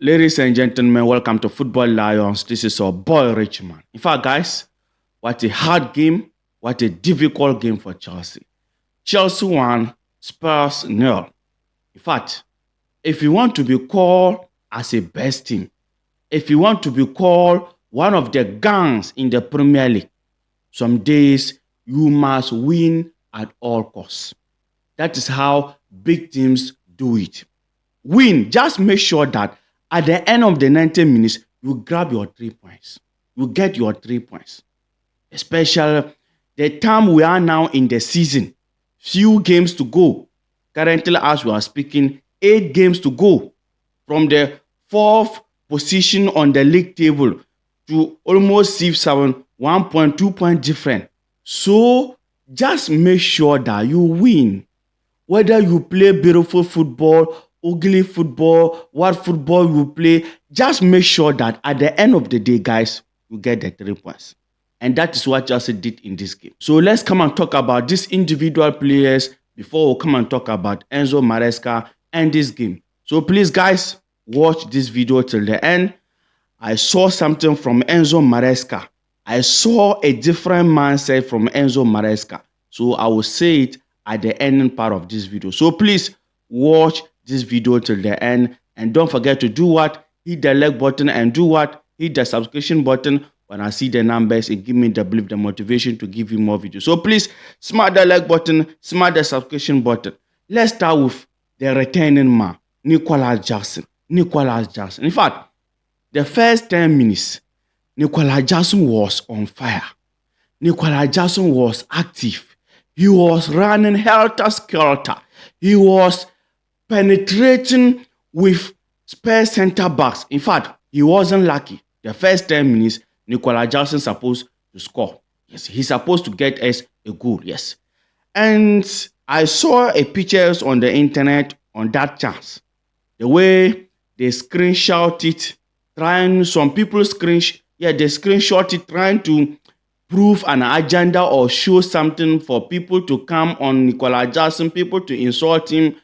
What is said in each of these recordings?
Ladies and gentlemen, welcome to Football Lions. This is our boy Richman. In fact, guys, what a hard game, what a difficult game for Chelsea. Chelsea won, Spurs nil. In fact, if you want to be called as a best team, if you want to be called one of the gangs in the Premier League, some days you must win at all costs. That is how big teams do it. Win, just make sure that at the end of the 90 minutes, you grab your 3 points. You get your 3 points. Especially the time we are now in the season. Few games to go. Currently, as we are speaking, 8 games to go. From the 4th position on the league table to almost 6-7, 1 point, 2 point different. So, just make sure that you win. Whether you play beautiful football, ugly football, what football you play, just make sure that at the end of the day, guys, you get the 3 points. And that is what Chelsea did in this game. So let's come and talk about these individual players before we come and talk about Enzo, Maresca, and this game. So please, guys, watch this video till the end. I saw something from Enzo Maresca. I saw a different mindset from Enzo Maresca. So I will say it at the ending part of this video. So please watch this video till the end, and don't forget to do what? Hit the like button, and do what? Hit the subscription button. When I see the numbers, it give me the belief, the motivation to give you more videos. So please smash the like button, smash the subscription button. Let's start with the returning man, Nicolas Jackson. Nicolas Jackson. In fact, the first 10 minutes, Nicolas Jackson was on fire. Nicolas Jackson was active. He was running helter-skelter. He was penetrating with Spurs center backs. In fact, he wasn't lucky. The first 10 minutes, Nicolas Jackson supposed to score. Yes, he's supposed to get us a goal. Yes. And I saw a pictures on the internet on that chance. The way they screenshot it, some people screenshot it trying to prove an agenda or show something for people to come on Nicolas Jackson, people to insult him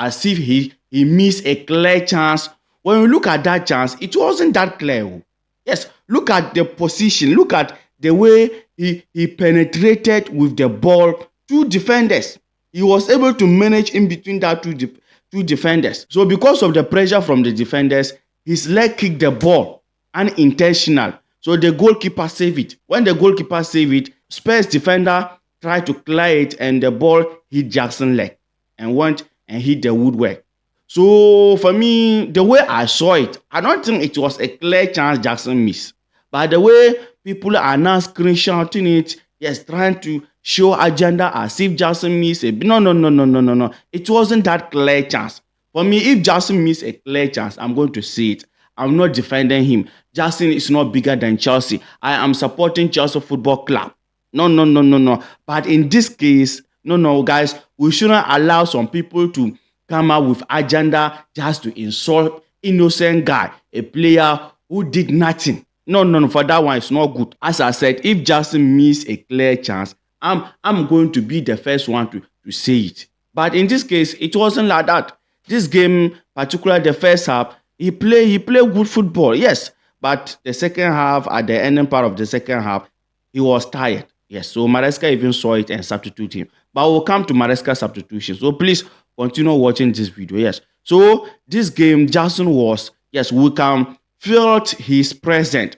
as if he missed a clear chance. When you look at that chance, it wasn't that clear. Yes, look at the position. Look at the way he penetrated with the ball. 2 defenders. He was able to manage in between that two defenders. So because of the pressure from the defenders, his leg kicked the ball unintentional. So the goalkeeper saved it. When the goalkeeper saved it, Spurs defender tried to clear it, and the ball hit Jackson's leg and went and hit the woodwork. So for me, the way I saw it, I don't think it was a clear chance Jackson missed. But the way people are now screenshotting it, yes, trying to show agenda as if Jackson missed it. No. It wasn't that clear chance. For me, if Jackson missed a clear chance, I'm going to see it. I'm not defending him. Jackson is not bigger than Chelsea. I am supporting Chelsea Football Club. No. But in this case, no, guys, we shouldn't allow some people to come out with agenda just to insult innocent guy, a player who did nothing. No, for that one, it's not good. As I said, if Jackson missed a clear chance, I'm going to be the first one to say it. But in this case, it wasn't like that. This game, particularly the first half, he played good football, yes. But the second half, at the ending part of the second half, he was tired. Yes, so Maresca even saw it and substituted him. But we'll come to Maresca's substitution. So please continue watching this video. Yes. So this game, Jackson was, yes, we can feel his presence.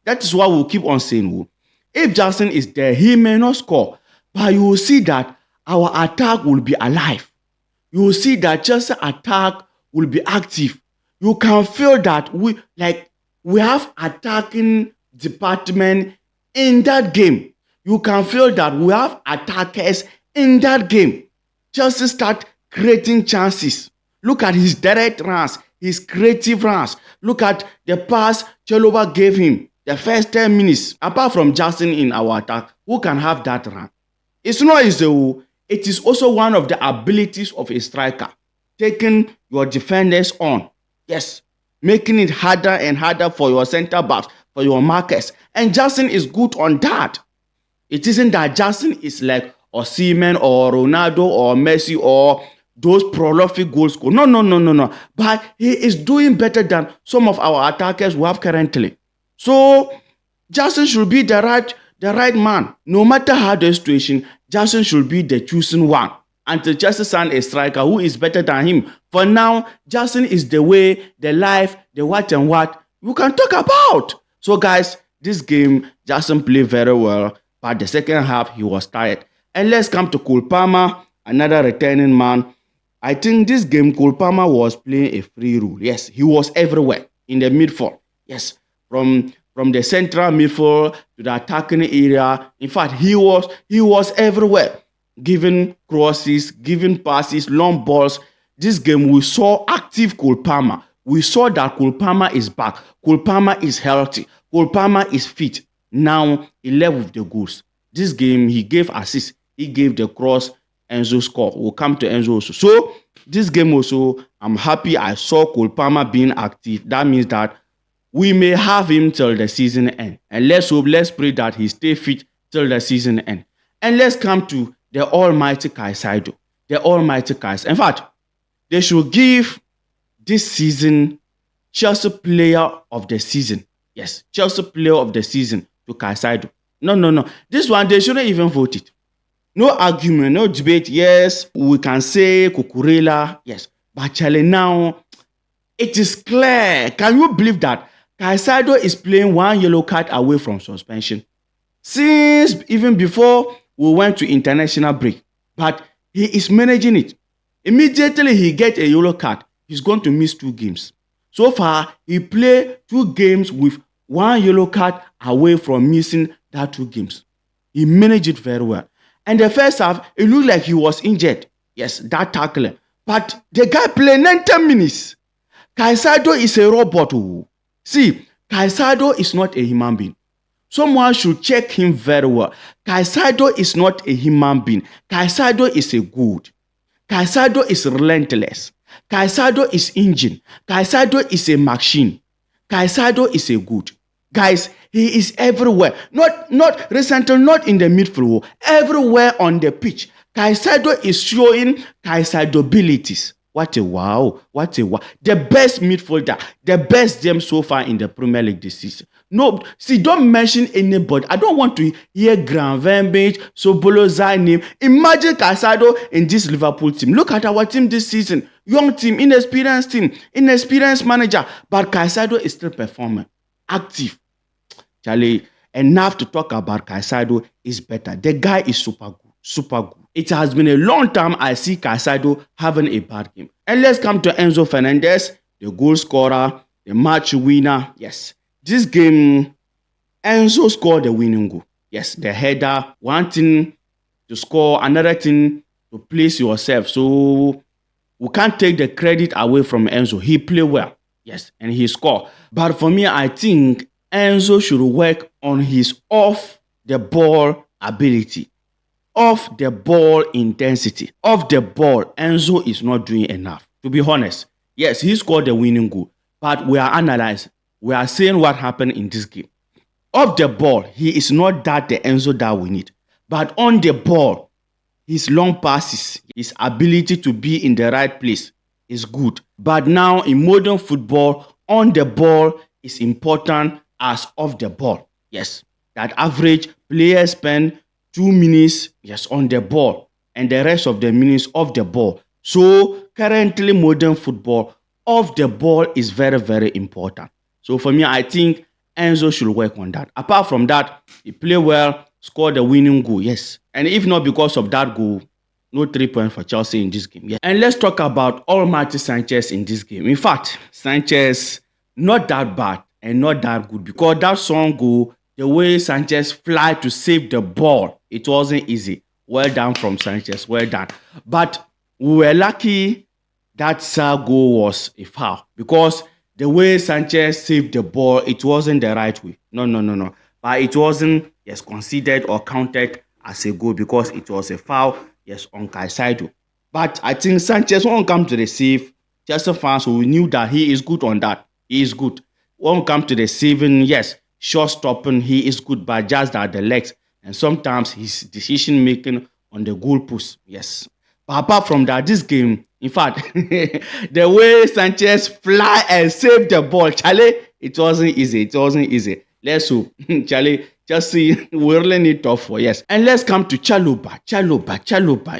That is why we'll keep on saying, if Jackson is there, he may not score. But you will see that our attack will be alive. You will see that Chelsea attack will be active. You can feel that we have attacking department in that game. You can feel that we have attackers in that game. Chelsea start creating chances. Look at his direct runs, his creative runs. Look at the pass Chalobah gave him the first 10 minutes. Apart from Jackson in our attack, who can have that run? It's not easy. It is also one of the abilities of a striker. Taking your defenders on. Yes. Making it harder and harder for your center backs, for your markers. And Jackson is good on that. It isn't that Jackson is like Osimhen or Ronaldo or Messi or those prolific goal score. No, no, no, no, no. But he is doing better than some of our attackers we have currently. So Jackson should be the right man. No matter how the situation, Jackson should be the chosen one. Until Chelsea sign a striker who is better than him. For now, Jackson is the way, the life, the what and what we can talk about. So guys, this game, Jackson played very well, but the second half, he was tired. And let's come to Cole Palmer, another returning man. I think this game, Cole Palmer was playing a free role. Yes, he was everywhere in the midfield. Yes, from the central midfield to the attacking area. In fact, he was everywhere, giving crosses, giving passes, long balls. This game, we saw active Cole Palmer. We saw that Cole Palmer is back. Cole Palmer is healthy. Cole Palmer is fit. Now, he left with the goals. This game, he gave assist. He gave the cross. Enzo score. We'll come to Enzo also. So, this game also, I'm happy I saw Cole Palmer being active. That means that we may have him till the season end. And let's hope, let's pray that he stay fit till the season end. And let's come to the almighty Caicedo. The almighty Caicedo. In fact, they should give this season Chelsea player of the season. Yes, Chelsea player of the season to Caicedo. No. This one, they shouldn't even vote it. No argument, no debate. Yes, we can say Cucurella. Yes, but Charlie, now it is clear. Can you believe that Caicedo is playing one yellow card away from suspension since even before we went to international break? But he is managing it. Immediately he gets a yellow card, he's going to miss 2 games. So far, he played 2 games with 1 yellow card away from missing that 2 games. He managed it very well. And the first half, it looked like he was injured. Yes, that tackler. But the guy played 90 minutes. Caicedo is a robot. See, Caicedo is not a human being. Someone should check him very well. Caicedo is not a human being. Caicedo is a good. Caicedo is relentless. Caicedo is engine. Caicedo is a machine. Caicedo is a good. Guys, he is everywhere. Not recently, not in the midfield. Everywhere on the pitch. Caicedo is showing Caicedo abilities. What a wow. What a wow. The best midfielder. The best gem so far in the Premier League this season. No, see, don't mention anybody. I don't want to hear Graham Verbeek, Sobolo's name. Imagine Caicedo in this Liverpool team. Look at our team this season. Young team, inexperienced manager. But Caicedo is still performing. Active. Charlie, enough to talk about Caicedo is better. The guy is super good. Super good. It has been a long time I see Caicedo having a bad game. And let's come to Enzo Fernandez, the goal scorer, the match winner. Yes. This game, Enzo scored the winning goal. Yes, the header, one thing to score, another thing to place yourself. So we can't take the credit away from Enzo. He played well. Yes, and he scored. But for me, I think Enzo should work on his off-the-ball ability, off-the-ball intensity. Off the ball, Enzo is not doing enough. To be honest, yes, he scored the winning goal, but we are analyzing. We are seeing what happened in this game. Off the ball, he is not that the Enzo that we need. But on the ball, his long passes, his ability to be in the right place is good. But now in modern football, on the ball is important as off the ball. Yes, that average players spend 2 minutes, yes, on the ball and the rest of the minutes off the ball. So currently modern football, off the ball is very, very important. So for me, I think Enzo should work on that. Apart from that, he played well, scored the winning goal, yes. And if not because of that goal, no 3 points for Chelsea in this game. Yes. And let's talk about almighty Sanchez in this game. In fact, Sanchez, not that bad and not that good, because that song goal, the way Sanchez fly to save the ball, it wasn't easy. Well done from Sanchez, well done. But we were lucky that goal was a foul, because the way Sanchez saved the ball, it wasn't the right way. No. But it wasn't, yes, considered or counted as a goal because it was a foul, yes, on Caicedo. But I think Sanchez won't come to the save. Chelsea fans, we knew that he is good on that. He is good. Won't come to the saving, yes, short stopping, he is good, but just that the legs and sometimes his decision making on the goal post, yes. But apart from that, this game, in fact, the way Sanchez fly and save the ball, Charlie, it wasn't easy. It wasn't easy. Let's hope, Charlie, just see, we really need tough for, yes. And let's come to Chalobah.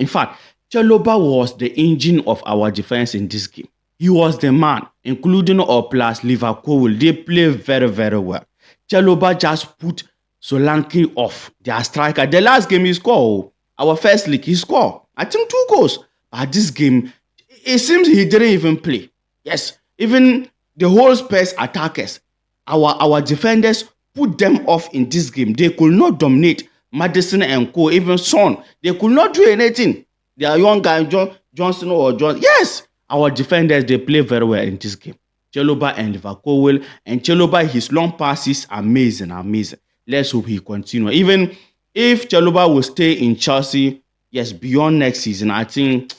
In fact, Chalobah was the engine of our defense in this game. He was the man, including our plus Liverpool. They play very, very well. Chalobah just put Solanke off, their striker. The last game he scored, our first league, he scored, I think, 2 goals. But this game, it seems he didn't even play. Yes, even the whole Spurs attackers, our defenders put them off in this game. They could not dominate. Madison and co, even Son, they could not do anything. They are young guys, Johnson or John. Yes, our defenders, they play very well in this game. Chalobah and Liverpool, and Chalobah, his long passes, amazing. Let's hope he continue. Even if Chalobah will stay in Chelsea, yes, beyond next season, I think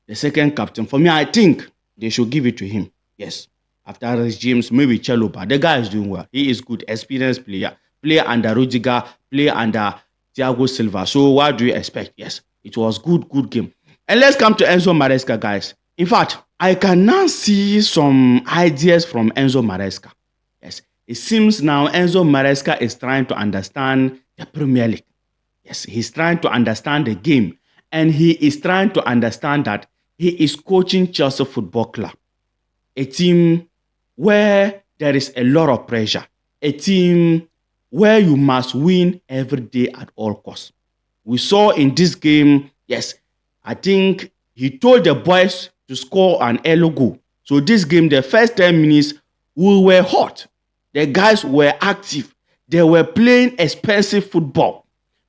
the second captain, for me, I think they should give it to him. Yes, after Reece James, maybe Chalobah. The guy is doing well. He is good, experienced player. Play under Rudiger, play under Thiago Silva. So what do you expect? Yes, it was good game. And let's come to Enzo Maresca, guys. In fact, I can now see some ideas from Enzo Maresca. Yes, it seems now Enzo Maresca is trying to understand the Premier League. Yes, he's trying to understand the game. And he is trying to understand that he is coaching Chelsea Football Club, a team where there is a lot of pressure, a team where you must win every day at all costs. We saw in this game, yes, I think he told the boys to score an early goal. So this game, the first 10 minutes, we were hot. The guys were active. They were playing expensive football.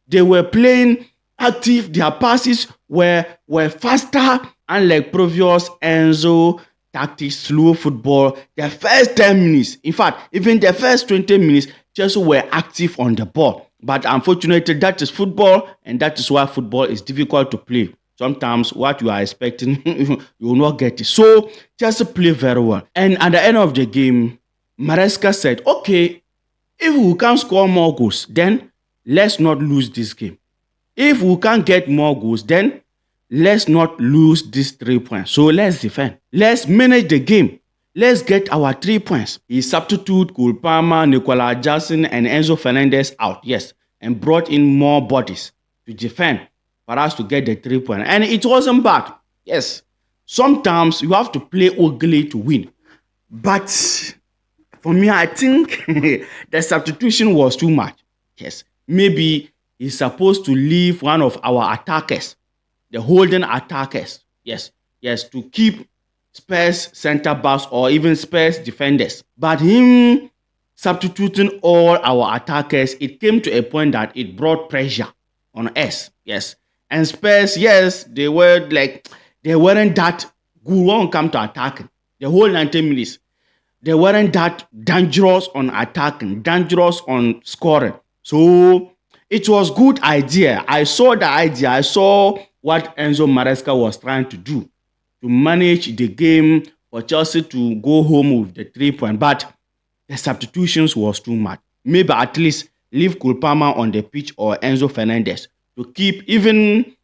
They were playing active. Their passes were faster, unlike previous Enzo tactics, slow football. The first 10 minutes, in fact, even the first 20 minutes, Chelsea were active on the ball. But unfortunately, that is football, and that is why football is difficult to play. Sometimes what you are expecting, you will not get it. So Chelsea play very well. And at the end of the game, Maresca said, okay, if we can't score more goals, then let's not lose this game. If we can't get more goals, then let's not lose these 3 points. So let's defend. Let's manage the game. Let's get our 3 points. He substituted Cole Palmer, Nicolas Jackson, and Enzo Fernandez out, yes, and brought in more bodies to defend for us to get the 3 points. And it wasn't bad. Yes, sometimes you have to play ugly to win. But for me, I think the substitution was too much. Yes, maybe he's supposed to leave one of our attackers, the holding attackers, yes, to keep Spurs center backs or even Spurs defenders. But him substituting all our attackers, it came to a point that it brought pressure on us, yes. And Spurs, yes, they weren't that good when it come to attacking. The whole 90 minutes, they weren't that dangerous on attacking, dangerous on scoring. So it was good idea. I saw the idea. I saw what Enzo Maresca was trying to do to manage the game for Chelsea to go home with the 3 points. But the substitutions was too much. Maybe at least leave Cole Palmer on the pitch or Enzo Fernandez to keep even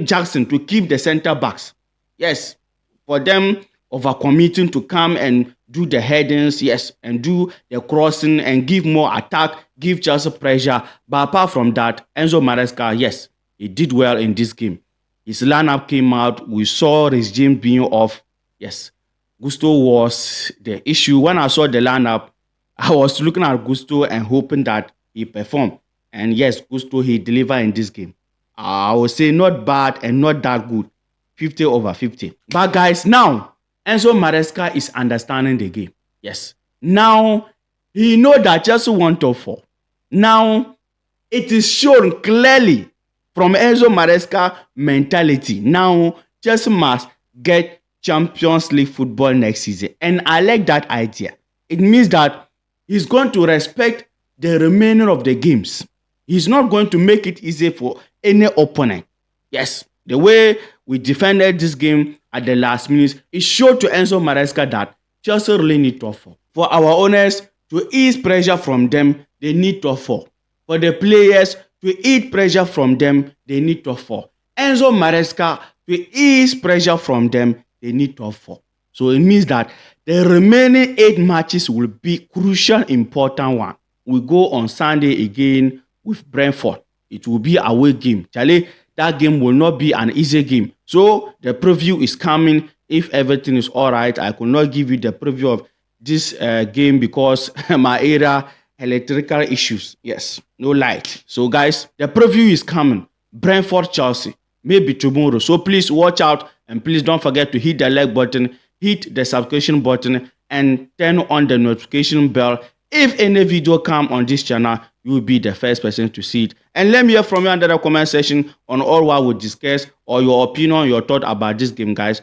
Jackson to keep the center backs. Yes, for them overcommitting to come and do the headings, yes, and do the crossing and give more attack, give Chelsea pressure. But apart from that, Enzo Maresca, yes, he did well in this game. His lineup came out. We saw Reece James being off. Yes, Gusto was the issue. When I saw the lineup, I was looking at Gusto and hoping that he performed. And yes, Gusto, he delivered in this game. I would say not bad and not that good. 50/50. But guys, now, Enzo Maresca is understanding the game. Yes. Now, he knows that Chelsea want to fall. Now, it is shown clearly from Enzo Maresca mentality. Now, Chelsea must get Champions League football next season. And I like that idea. It means that he's going to respect the remainder of the games. He's not going to make it easy for any opponent. Yes, the way we defended this game at the last minutes, it showed to Enzo Maresca that Chelsea really need to fall. For our owners to ease pressure from them, they need to fall. For the players to ease pressure from them, they need to fall. Enzo Maresca to ease pressure from them, they need top 4. So it means that the remaining 8 matches will be crucial, important one. We go on Sunday again with Brentford. It will be away game. Charlie, that game will not be an easy game. So the preview is coming. If everything is all right, I could not give you the preview of this game because my area electrical issues. Yes, no light. So guys, the preview is coming. Brentford, Chelsea, maybe tomorrow. So please watch out and please don't forget to hit the like button, hit the subscription button, and turn on the notification bell. If any video come on this channel, you will be the first person to see it. And let me hear from you under the comment section on all what we discuss or your opinion, your thought about this game, guys.